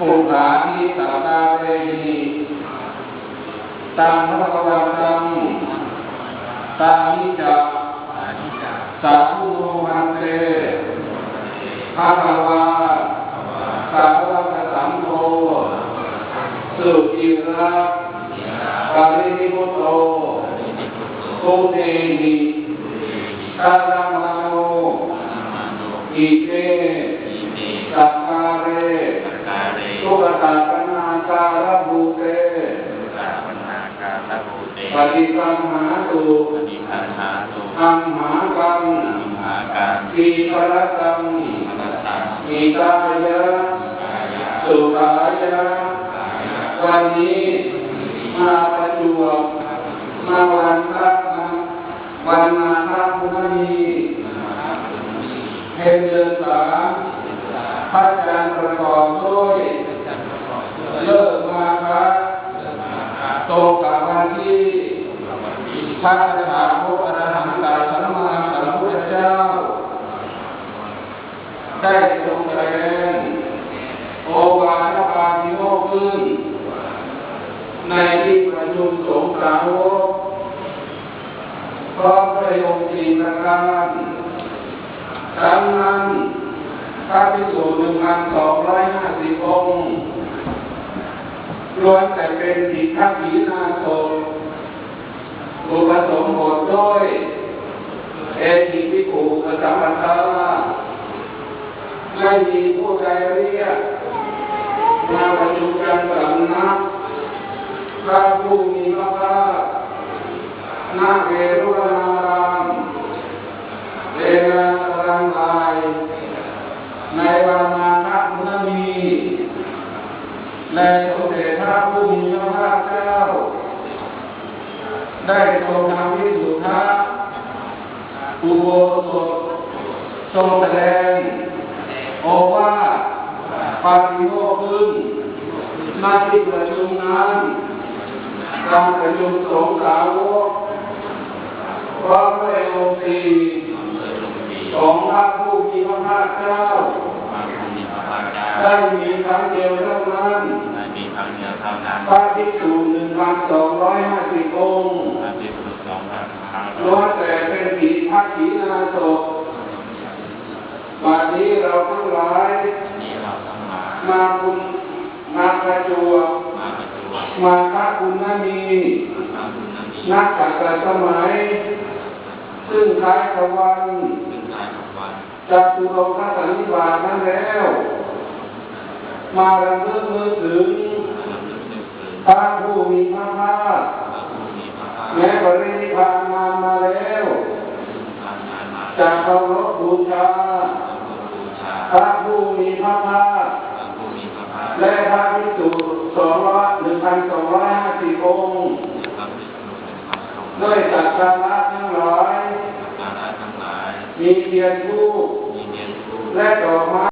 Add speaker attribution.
Speaker 1: ปุถาทิสัตตาเรหิตังพระภวันตังตานิจักสาธุโมหันเตภะคะวาสาวกสังโฆสุจิระปารินิพุตโตภูเตหิตารัมมโนอิเตสักการเรทุกตาปนาการภูเตปฏิปันหาตุอัมหากังทีพระตังอิตายะสุขายะวันนี้มาประจวบมาวันนาคบุญเพ็ญเดือนสามพระจันทร์ประกอบด้วยเลิกมาครับโตกับวันที่พระตถาคตอรหันตสัมมาสัมพุทธเจ้าได้ทรงแสดงโอวาทปาติโมกข์ขึ้นในที่ประชุมสงฆ์สาวกพร้อมด้วยองค์สี่ประการดังนั้นพระภิกษุ 1,250 องค์ล้วนแต่เป็นภิกขุถีนาสงฆ์อุปสมบทด้วยเอหิภิกขุปสัมปทาไม่มีผู้ใดเรียกมาประชุมกันสำนักพระผู้มีพระภาคณเวรุวนารามเวลาตรังลายในวันมาฆบุญมีและสมเด็จพระผู้มีพระภาคเจ้าได้ทรงทำวิสุทธะอุโบสถทรงแสดงโอวาทปาติโมกข์ขึ้นณที่ประชุมนั้นการประชุมสงฆ์สาวกพร้อมด้วยองค์สี่ของพระผู้มีพระภาคเจ้าได้มีครั้งเดียวเท่านั้นพระภิกษุ 1,250 องค์ล้วนแต่เป็นภิกขุถีนาสงฆ์วันนี้เราทั้งหลายมาประจวบมาฆบุญมีนักจักรสมัยซึ่งท้ายตะวันจตุรงคสันนิบาตนั้นแล้วมารำลึกนึกถึงพระผู้มีพระภาคแม้ปรินิพพานนานมาแล้วจะเคารพบูชาพระผู้มีพระภาคและพระภิกษุ 1,250 องค์ด้วยสักการะทั้งหลายมีเทียนธูปและดอกไม้